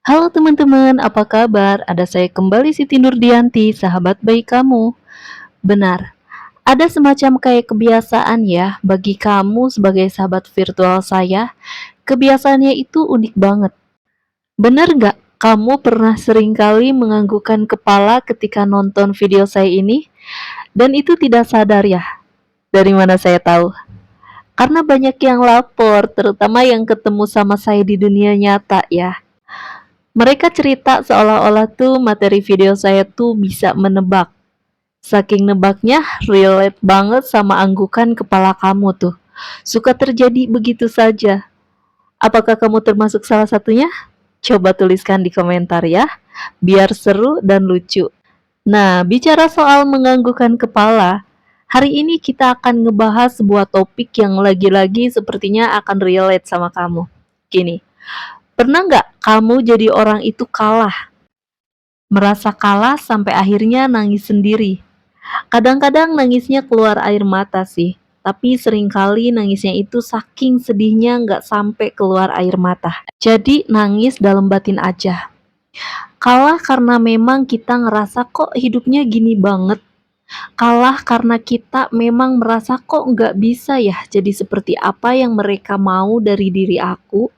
Halo teman-teman, apa kabar? Ada saya kembali Siti Nurdianti, sahabat baik kamu. Benar, ada semacam kayak kebiasaan ya bagi kamu sebagai sahabat virtual saya. Kebiasaannya itu unik banget. Benar nggak? Kamu pernah seringkali menganggukkan kepala ketika nonton video saya ini? Dan itu tidak sadar ya? Dari mana saya tahu? Karena banyak yang lapor, terutama yang ketemu sama saya di dunia nyata ya. Mereka cerita seolah-olah tuh materi video saya tuh bisa menebak. Saking nebaknya, relate banget sama anggukan kepala kamu tuh. Suka terjadi begitu saja. Apakah kamu termasuk salah satunya? Coba tuliskan di komentar ya, biar seru dan lucu. Nah, bicara soal menganggukkan kepala, hari ini kita akan ngebahas sebuah topik yang lagi-lagi sepertinya akan relate sama kamu. Gini, pernah nggak kamu jadi orang itu kalah? Merasa kalah sampai akhirnya nangis sendiri. Kadang-kadang nangisnya keluar air mata sih, tapi seringkali nangisnya itu saking sedihnya nggak sampai keluar air mata. Jadi nangis dalam batin aja. Kalah karena memang kita ngerasa kok hidupnya gini banget. Kalah karena kita memang merasa kok nggak bisa ya jadi seperti apa yang mereka mau dari diri aku.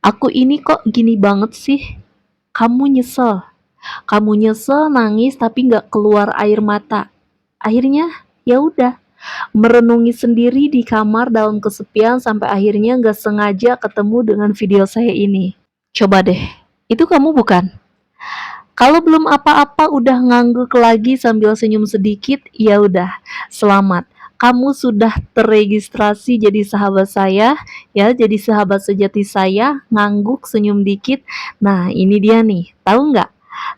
Aku ini kok gini banget sih. Kamu nyesel. Kamu nyesel nangis tapi nggak keluar air mata. Akhirnya ya udah merenungi sendiri di kamar dalam kesepian sampai akhirnya nggak sengaja ketemu dengan video saya ini. Coba deh, itu kamu bukan? Kalau belum apa-apa udah ngangguk lagi sambil senyum sedikit, ya udah, selamat. Kamu sudah terregistrasi jadi sahabat saya, ya, jadi sahabat sejati saya, ngangguk senyum dikit. Nah, ini dia nih, tahu nggak?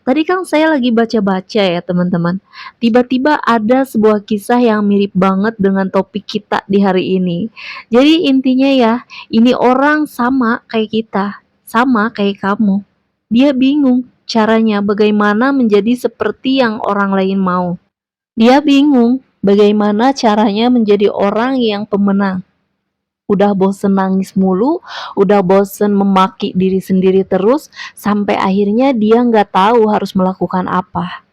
Tadi kan saya lagi baca-baca ya teman-teman. Tiba-tiba ada sebuah kisah yang mirip banget dengan topik kita di hari ini. Jadi intinya ya, ini orang sama kayak kita, sama kayak kamu. Dia bingung caranya bagaimana menjadi seperti yang orang lain mau. Dia bingung bagaimana caranya menjadi orang yang pemenang. Udah bosen nangis mulu, udah bosen memaki diri sendiri terus, sampai akhirnya dia nggak tahu harus melakukan apa.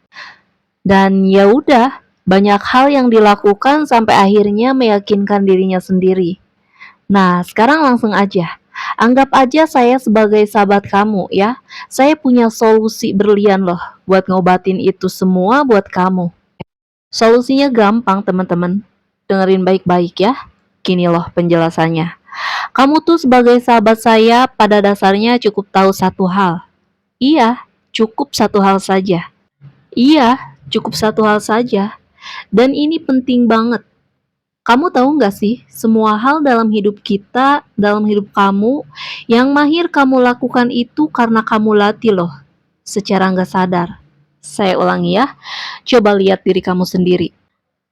Dan ya udah, banyak hal yang dilakukan sampai akhirnya meyakinkan dirinya sendiri. Nah, sekarang langsung aja. Anggap aja saya sebagai sahabat kamu ya. Saya punya solusi berlian loh buat ngobatin itu semua buat kamu. Solusinya gampang teman-teman. Dengerin baik-baik ya. Gini loh penjelasannya. Kamu tuh sebagai sahabat saya pada dasarnya cukup tahu satu hal. Iya, cukup satu hal saja. Iya, cukup satu hal saja. Dan ini penting banget. Kamu tahu nggak sih, semua hal dalam hidup kita, dalam hidup kamu, yang mahir kamu lakukan itu karena kamu latih loh, secara nggak sadar. Saya ulangi ya, coba lihat diri kamu sendiri.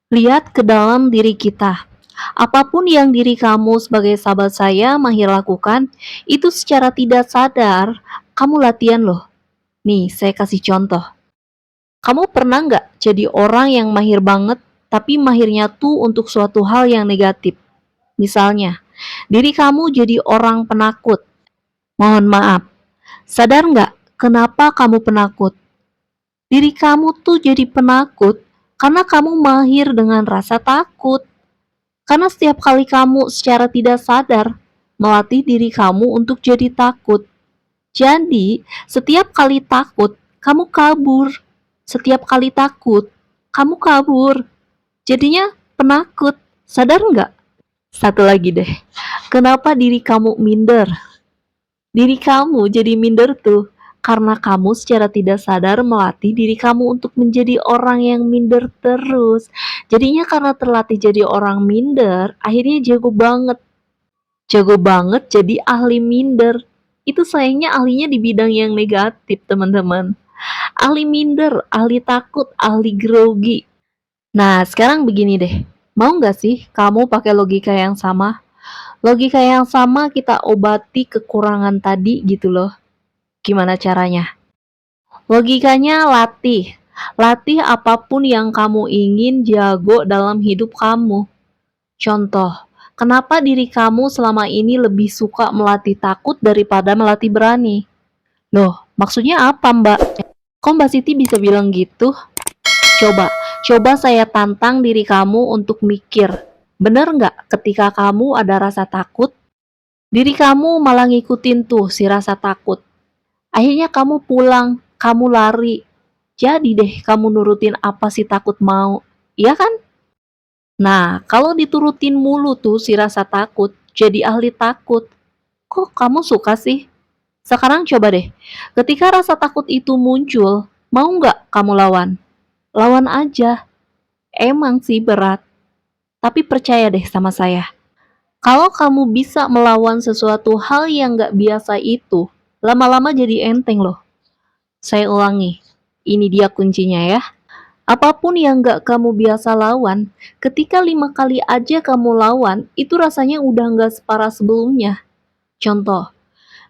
Lihat ke dalam diri kita. Apapun yang diri kamu sebagai sahabat saya mahir lakukan, itu secara tidak sadar, kamu latihan loh. Nih, saya kasih contoh. Kamu pernah nggak jadi orang yang mahir banget, tapi mahirnya tuh untuk suatu hal yang negatif? Misalnya, diri kamu jadi orang penakut. Mohon maaf, sadar nggak kenapa kamu penakut? Diri kamu tuh jadi penakut karena kamu mahir dengan rasa takut. Karena setiap kali kamu secara tidak sadar melatih diri kamu untuk jadi takut. Jadi, setiap kali takut, kamu kabur. Setiap kali takut, kamu kabur. Jadinya penakut. Sadar nggak? Satu lagi deh. Kenapa diri kamu minder? Diri kamu jadi minder tuh karena kamu secara tidak sadar melatih diri kamu untuk menjadi orang yang minder terus. Jadinya karena terlatih jadi orang minder, akhirnya jago banget. Jago banget jadi ahli minder. Itu sayangnya ahlinya di bidang yang negatif, teman-teman. Ahli minder, ahli takut, ahli grogi. Nah, sekarang begini deh. Mau nggak sih kamu pakai logika yang sama? Logika yang sama kita obati kekurangan tadi gitu loh. Gimana caranya? Logikanya latih. Latih apapun yang kamu ingin jago dalam hidup kamu. Contoh, kenapa diri kamu selama ini lebih suka melatih takut daripada melatih berani? Loh, Maksudnya apa, Mbak? Kok Mbak Siti bisa bilang gitu? Coba, coba saya tantang diri kamu untuk mikir. Bener nggak ketika kamu ada rasa takut, diri kamu malah ngikutin tuh si rasa takut. Akhirnya kamu pulang, kamu lari. Jadi deh kamu nurutin apa si takut mau. Iya kan? Nah, kalau diturutin mulu tuh si rasa takut, jadi ahli takut. Kok kamu suka sih? Sekarang coba deh, ketika rasa takut itu muncul, mau nggak kamu lawan? Lawan aja. Emang sih berat, tapi percaya deh sama saya. Kalau kamu bisa melawan sesuatu hal yang nggak biasa itu, lama-lama jadi enteng loh. Saya ulangi, ini dia kuncinya ya. Apapun yang nggak kamu biasa lawan, ketika 5 kali aja kamu lawan, itu rasanya udah nggak separah sebelumnya. Contoh,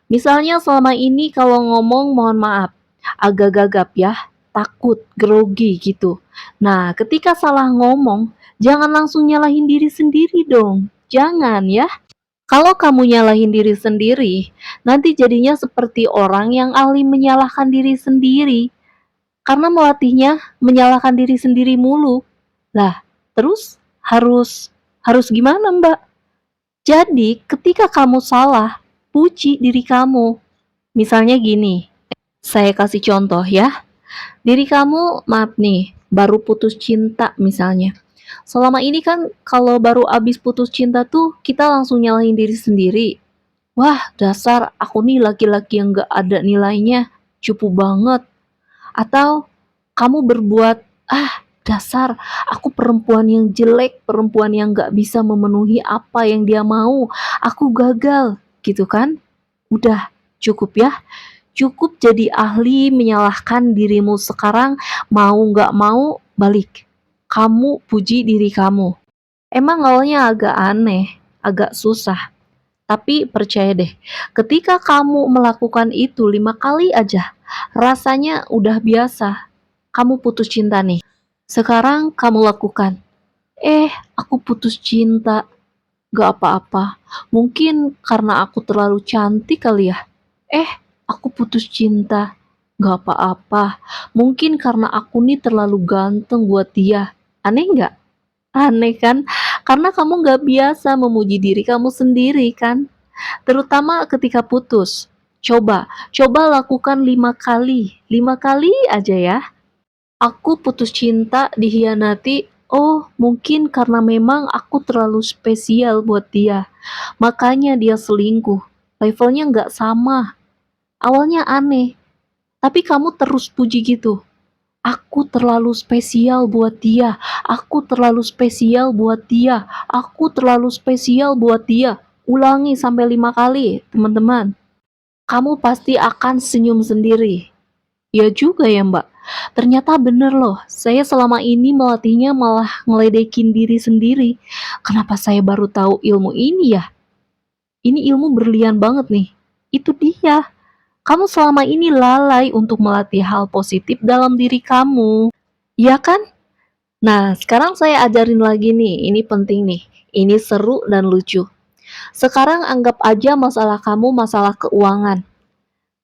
misalnya selama ini kalau ngomong mohon maaf, agak gagap ya, takut, grogi gitu. Nah, ketika salah ngomong, jangan langsung nyalahin diri sendiri dong. Jangan ya. Kalau kamu nyalahin diri sendiri, nanti jadinya seperti orang yang ahli menyalahkan diri sendiri. Karena melatihnya menyalahkan diri sendiri mulu. Lah, terus harus harus gimana, Mbak? Jadi, ketika kamu salah, puji diri kamu. Misalnya gini, saya kasih contoh ya. Diri kamu, maaf nih, baru putus cinta misalnya. Selama ini kan kalau baru abis putus cinta tuh kita langsung nyalahin diri sendiri. Wah, dasar aku nih laki-laki yang gak ada nilainya, cupu banget. Atau kamu berbuat, ah dasar aku perempuan yang jelek, perempuan yang gak bisa memenuhi apa yang dia mau, aku gagal, gitu kan? Udah, cukup ya. Cukup jadi ahli menyalahkan dirimu sekarang, mau gak mau, balik. Kamu puji diri kamu. Emang awalnya agak aneh, agak susah. Tapi percaya deh, ketika kamu melakukan itu 5 kali aja, rasanya udah biasa. Kamu putus cinta nih. Sekarang kamu lakukan. Aku putus cinta. Gak apa-apa. Mungkin karena aku terlalu cantik kali ya. Eh, aku putus cinta. Gak apa-apa. Mungkin karena aku nih terlalu ganteng buat dia. Aneh nggak? Aneh kan? Karena kamu gak biasa memuji diri kamu sendiri kan? Terutama ketika putus. Coba lakukan 5 kali. 5 kali aja ya. Aku putus cinta, dihianati. Oh, mungkin karena memang aku terlalu spesial buat dia. Makanya dia selingkuh. Levelnya nggak sama. Awalnya aneh, tapi kamu terus puji gitu. Aku terlalu spesial buat dia. Aku terlalu spesial buat dia. Aku terlalu spesial buat dia. Ulangi sampai 5 kali, teman-teman. Kamu pasti akan senyum sendiri. Ya juga ya Mbak, ternyata bener loh, saya selama ini melatihnya malah ngeledekin diri sendiri. Kenapa saya baru tahu ilmu ini ya? Ini ilmu berlian banget nih. Itu dia, kamu selama ini lalai untuk melatih hal positif dalam diri kamu. Ya kan? Nah, sekarang saya ajarin lagi nih, ini penting nih. Ini seru dan lucu. Sekarang anggap aja masalah kamu masalah keuangan.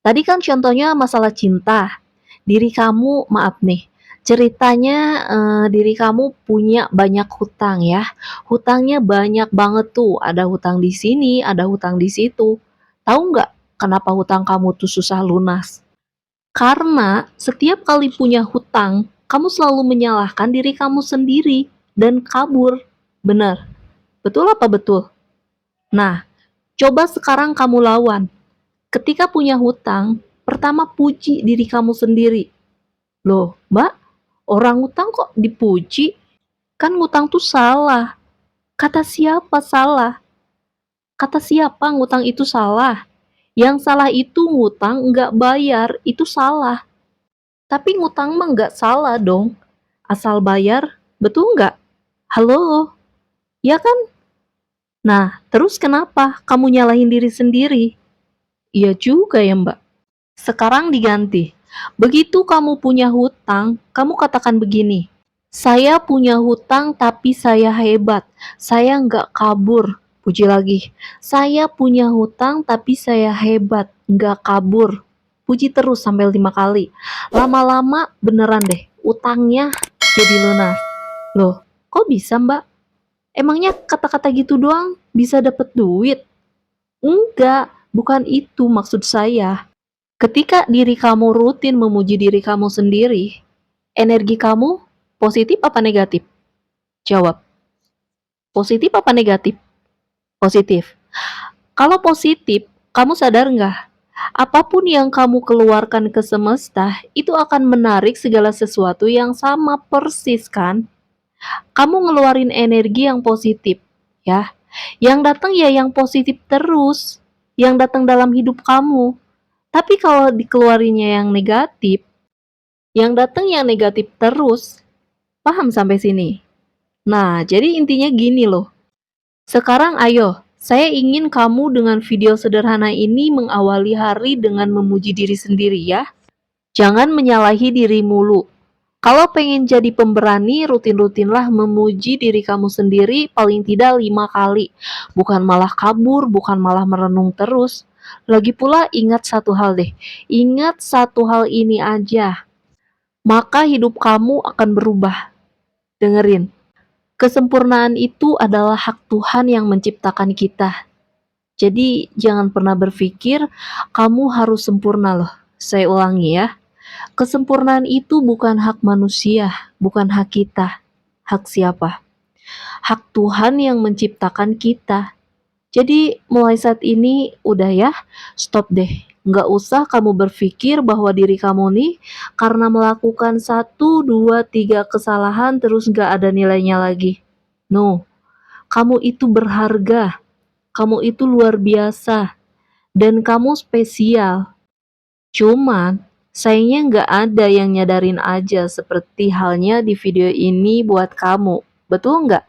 Tadi kan contohnya masalah cinta. Diri kamu, maaf nih, ceritanya diri kamu punya banyak hutang ya. Hutangnya banyak banget tuh. Ada hutang di sini, ada hutang di situ. Tahu nggak kenapa hutang kamu tuh susah lunas? Karena setiap kali punya hutang, kamu selalu menyalahkan diri kamu sendiri dan kabur. Benar? Betul apa betul? Nah, coba sekarang kamu lawan. Ketika punya hutang, pertama puji diri kamu sendiri. Loh, Mbak, orang ngutang kok dipuji? Kan ngutang tuh salah. Kata siapa salah? Kata siapa ngutang itu salah? Yang salah itu ngutang nggak bayar, itu salah. Tapi ngutang mah nggak salah dong. Asal bayar, betul nggak? Halo, ya kan? Nah, terus kenapa kamu nyalahin diri sendiri? Iya juga ya Mbak. Sekarang diganti. Begitu kamu punya hutang, kamu katakan begini, saya punya hutang tapi saya hebat, saya nggak kabur. Puji lagi, saya punya hutang tapi saya hebat, nggak kabur. puji terus sampai 5 kali. Lama-lama beneran deh, utangnya jadi lunas. Loh, kok bisa mbak? Emangnya kata-kata gitu doang bisa dapet duit? Enggak, bukan itu maksud saya. Ketika diri kamu rutin memuji diri kamu sendiri, energi kamu positif apa negatif? Jawab, positif apa negatif? Positif. Kalau positif, kamu sadar nggak? Apapun yang kamu keluarkan ke semesta, itu akan menarik segala sesuatu yang sama persis kan? Kamu ngeluarin energi yang positif, ya. Yang datang ya yang positif terus, yang datang dalam hidup kamu. Tapi kalau dikeluarinya yang negatif, yang datang yang negatif terus. Paham sampai sini? Nah, jadi intinya gini loh. Sekarang ayo, saya ingin kamu dengan video sederhana ini mengawali hari dengan memuji diri sendiri ya. Jangan menyalahi diri mulu. Kalau pengen jadi pemberani, rutin-rutinlah memuji diri kamu sendiri paling tidak 5 kali. Bukan malah kabur, bukan malah merenung terus. Lagi pula ingat satu hal deh. Ingat satu hal ini aja. Maka hidup kamu akan berubah. Dengerin. Kesempurnaan itu adalah hak Tuhan yang menciptakan kita. Jadi jangan pernah berpikir kamu harus sempurna loh. Saya ulangi ya. Kesempurnaan itu bukan hak manusia, bukan hak kita. Hak siapa? Hak Tuhan yang menciptakan kita. Jadi mulai saat ini udah ya, stop deh. Nggak usah kamu berpikir bahwa diri kamu nih karena melakukan satu, dua, tiga kesalahan terus nggak ada nilainya lagi. No, kamu itu berharga, kamu itu luar biasa, dan kamu spesial. Cuman, sayangnya nggak ada yang nyadarin aja seperti halnya di video ini buat kamu. Betul nggak?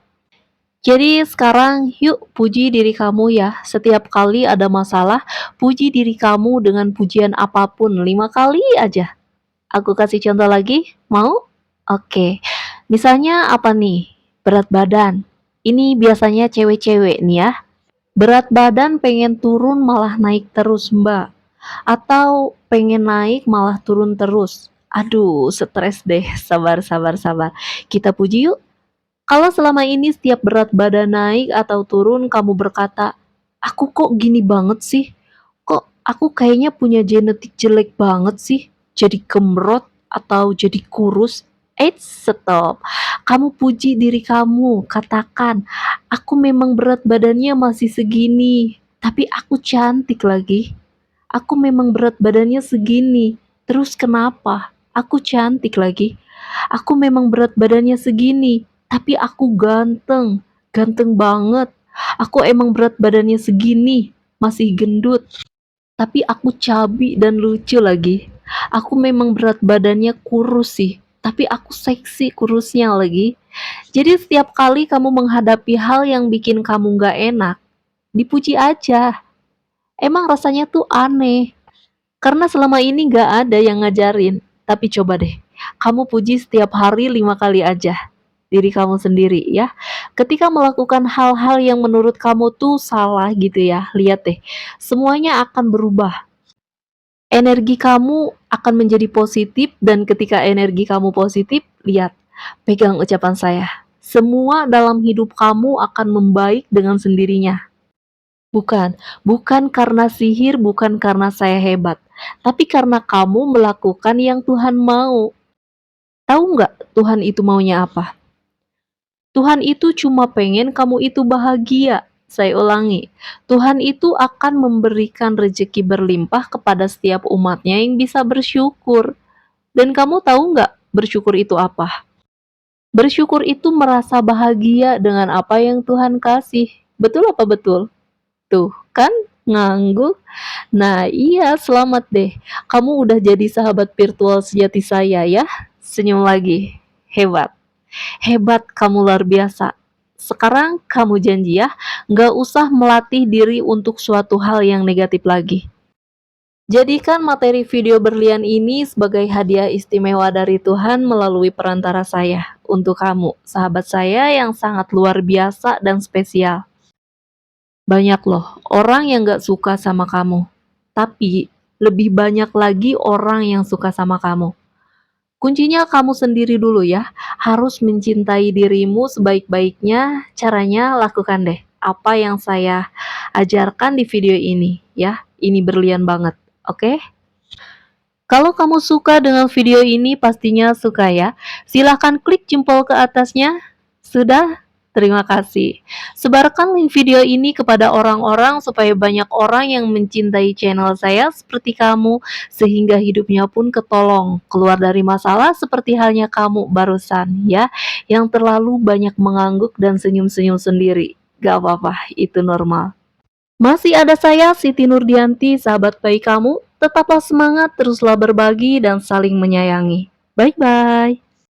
Jadi sekarang yuk puji diri kamu ya. Setiap kali ada masalah, puji diri kamu dengan pujian apapun 5 kali aja. Aku kasih contoh lagi, mau? Oke. Misalnya apa nih? Berat badan. Ini biasanya cewek-cewek nih ya. Berat badan pengen turun malah naik terus mbak. Atau pengen naik malah turun terus. Aduh, stres deh. Sabar, sabar, sabar. Kita puji yuk. Kalau selama ini setiap berat badan naik atau turun kamu berkata, aku kok gini banget sih? Kok aku kayaknya punya genetik jelek banget sih? Jadi gemrot atau jadi kurus? Stop. Kamu puji diri kamu, katakan, aku memang berat badannya masih segini, tapi aku cantik lagi. Aku memang berat badannya segini, terus kenapa? Aku cantik lagi. Aku memang berat badannya segini, tapi aku ganteng, ganteng banget. Aku emang berat badannya segini, masih gendut, tapi aku cabi dan lucu lagi. Aku memang berat badannya kurus sih, tapi aku seksi kurusnya lagi. Jadi setiap kali kamu menghadapi hal yang bikin kamu gak enak, dipuji aja. Emang rasanya tuh aneh, karena selama ini gak ada yang ngajarin. Tapi coba deh, kamu puji setiap hari 5 kali aja diri kamu sendiri ya. Ketika melakukan hal-hal yang menurut kamu tuh salah gitu ya, lihat deh, semuanya akan berubah. Energi kamu akan menjadi positif dan ketika energi kamu positif, lihat, pegang ucapan saya. Semua dalam hidup kamu akan membaik dengan sendirinya. Bukan, bukan karena sihir, bukan karena saya hebat, tapi karena kamu melakukan yang Tuhan mau. Tahu nggak Tuhan itu maunya apa? Tuhan itu cuma pengen kamu itu bahagia. Saya ulangi, Tuhan itu akan memberikan rezeki berlimpah kepada setiap umatnya yang bisa bersyukur. Dan kamu tahu nggak bersyukur itu apa? Bersyukur itu merasa bahagia dengan apa yang Tuhan kasih. Betul apa betul? Tuh, kan ngangguk. Nah, iya, selamat deh. Kamu udah jadi sahabat virtual sejati saya ya. Senyum lagi. Hebat. Hebat, kamu luar biasa. Sekarang kamu janji ya, nggak usah melatih diri untuk suatu hal yang negatif lagi. Jadikan materi video berlian ini sebagai hadiah istimewa dari Tuhan melalui perantara saya. Untuk kamu, sahabat saya yang sangat luar biasa dan spesial. Banyak loh orang yang gak suka sama kamu. Tapi lebih banyak lagi orang yang suka sama kamu. Kuncinya kamu sendiri dulu ya, harus mencintai dirimu sebaik-baiknya, caranya lakukan deh apa yang saya ajarkan di video ini ya, ini berlian banget, oke? Kalau kamu suka dengan video ini pastinya suka ya, silahkan klik jempol ke atasnya. Sudah? Terima kasih. Sebarkan link video ini kepada orang-orang supaya banyak orang yang mencintai channel saya seperti kamu, sehingga hidupnya pun ketolong, keluar dari masalah seperti halnya kamu barusan ya, yang terlalu banyak mengangguk dan senyum-senyum sendiri. Gak apa-apa, itu normal. Masih ada saya, Siti Nurdianti, sahabat baik kamu. Tetaplah semangat, teruslah berbagi dan saling menyayangi. Bye-bye.